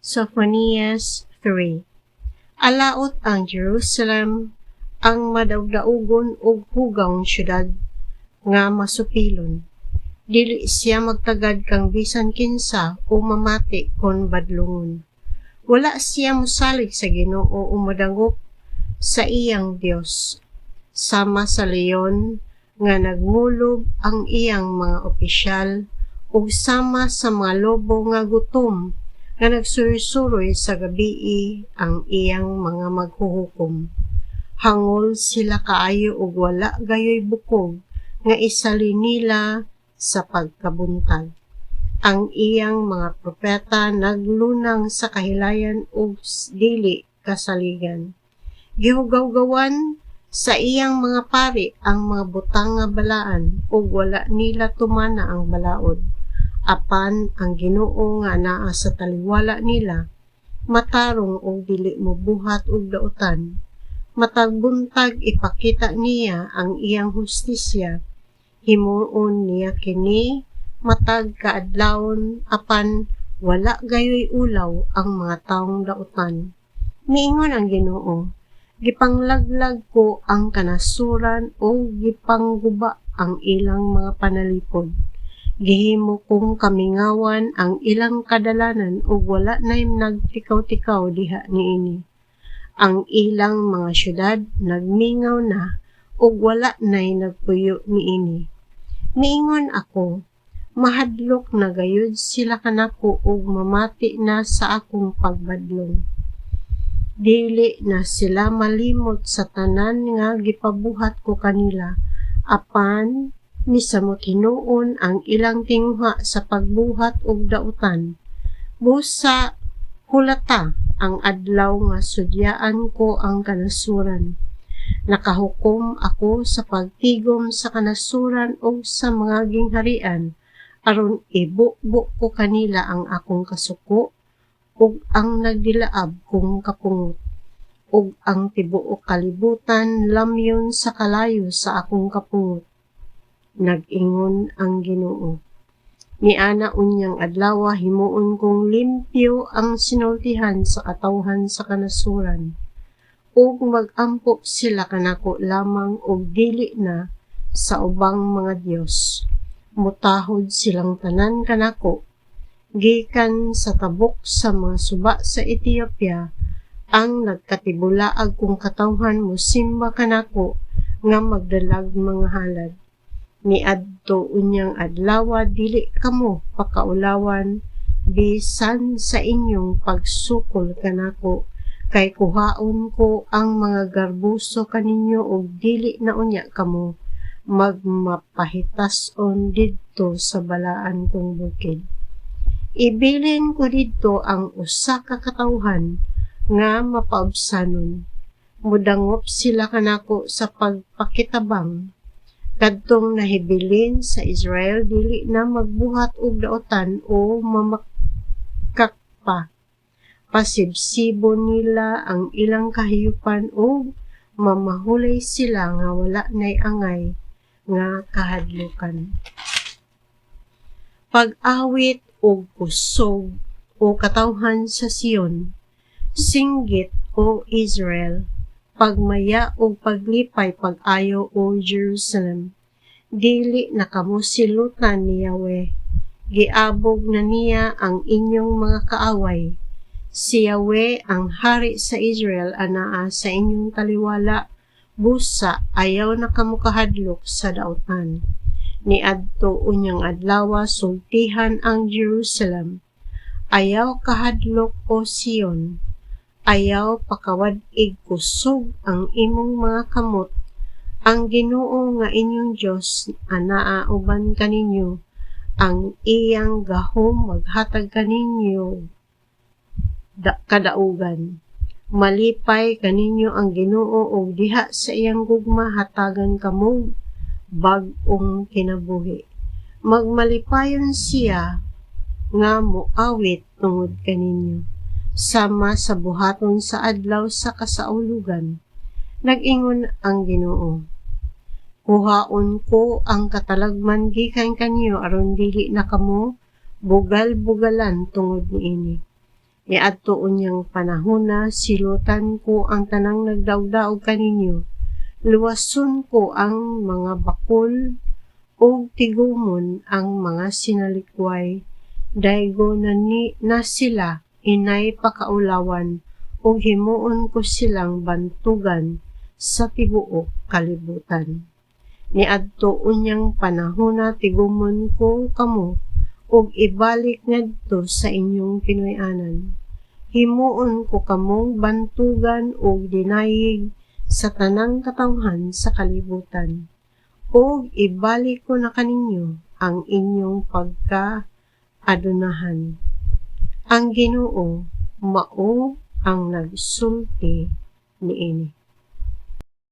Sophonias 3. Alaot ang Jerusalem, ang madawdaugon og hugawng syudad nga masupilon. Dili siya magtagad kang bisan kinsa o mamati kon badlungon. Wala siya mosalig sa Ginoo o madangop sa iyang Dios. Sama sa leon nga nagmulog ang iyang mga opisyal ug sama sa mga lobo nga gutom nga nagsuroy-suroy sa gabii ang iyang mga maghuhukom. Hangol sila kaayo ug wala gayoy bukog nga isali nila sa pagkabuntag. Ang iyang mga propeta naglunang sa kahilayan ug dili kasaligan. Gihugaw-gawan sa iyang mga pari ang mga butang nga balaan ug wala nila tumana ang balaod. Apan ang Ginoo nga naa sa taliwala nila matarong og dili mobuhat og dautan. Matag buntag ipakita niya ang iyang hustisya. Himuon niya kini matag kaadlawon apan wala gayoy ulaw ang mga taong dautan. Miingon ang Ginoo, gipanglaglag ko ang kanasuran o gipangguba ang ilang mga panalipod. Gihimo kong kamingawan ang ilang kadalanan ug wala nay nagtikaw-tikaw diha niini. Ang ilang mga syudad nagmingaw na ug wala nay nagpuyo niini. Miingon ako, mahadlok na gayud sila kanako ug mamati na sa akong pagbadlong. Dili na sila malimot sa tanan nga gipabuhat ko kanila, apan misamot hinuon ang ilang tinguha sa pagbuhat og dautan. Busa hulata ang adlaw nga sudyaan ko ang kanasuran. Nakahukom ako sa pagtigom sa kanasuran o sa mga gingharian, aron ibukbuk ko kanila ang akong kasuko, ug ang nagdilaab kong kapungot, ug ang tibuok kalibutan lamyon sa kalayo sa akong kapungot. Nag-ingon ang Ginoo. Niana unyang adlaw himuon kong limpyo ang sinultihan sa katawhan sa kanasuran. Ug mag-ampo sila kanako lamang og dili na sa ubang mga Dios. Mutahod silang tanan kanako. Gikan sa tabok sa mga suba sa Ethiopia, ang nagkatibulaag kong katawhan mosimba kanako nga magdalag mga halad. Niadto unyang adlaw dili kamo pakaulawan bisan sa inyong pagsukol kanako. Kay kuhaon ko ang mga garbuso kaninyo ug dili na unya kamo magmapahitason didto sa balaan kong bukid. Ibilin ko didto ang usa ka katawhan nga mapaubsanon. Mudangop sila kanako sa pagpakitabang. Kadtong nahibilin sa Israel dili na magbuhat og dautan o mamakak pa. Pasibsibo nila ang ilang kahiyupan o mamahulay sila nga wala nay angay nga kahadlukan. Pag-awit o kusog o katawhan sa Sion, singgit o Israel, pagmaya o paglipay pag-ayo o Jerusalem, dili na kamo silutan ni Yahweh, giabog na niya ang inyong mga kaaway. Si Yahweh ang hari sa Israel anaa sa inyong taliwala, busa ayaw na kamo kahadlok sa dautan. Niadto unyang adlaw sultihan ang Jerusalem. Ayaw kahadlok o Sion. Ayaw pakawad-ig kusog ang imong mga kamot. Ang Ginoo nga inyong Dios anaa uban kaninyo. Ang iyang gahom maghatag kaninyo kadaugan. Malipay kaninyo ang Ginoo og diha sa iyang gugma hatagan kamo bag-ong kinabuhi. Magmalipayon siya nga moawit tungod kaninyo. Sama sa buhaton sa adlaw sa kasaulugan. Nag-ingon ang Ginoo. Kuhaon ko ang katalagman gikan kanyo aron dili na kamo bugal-bugalan tungod niini. Niadto unyang panahona silutan ko ang tanang nagdaog-daog kaninyo. Luwason ko ang mga bakol ug tigumon ang mga sinalikway. Daygo na sila inay pakaulawan ug himuon ko silang bantugan sa tibuok kalibutan. Niadto unyang panahona tigumon ko kamo ug ibalik ngadto sa inyong Pinoy-anan. Himuon ko kamong bantugan ug dinayig sa tanang katawhan sa kalibutan. Ug ibalik ko na kaninyo ang inyong pagka-adunahan. Ang Ginoo mao ang nagsulti niini.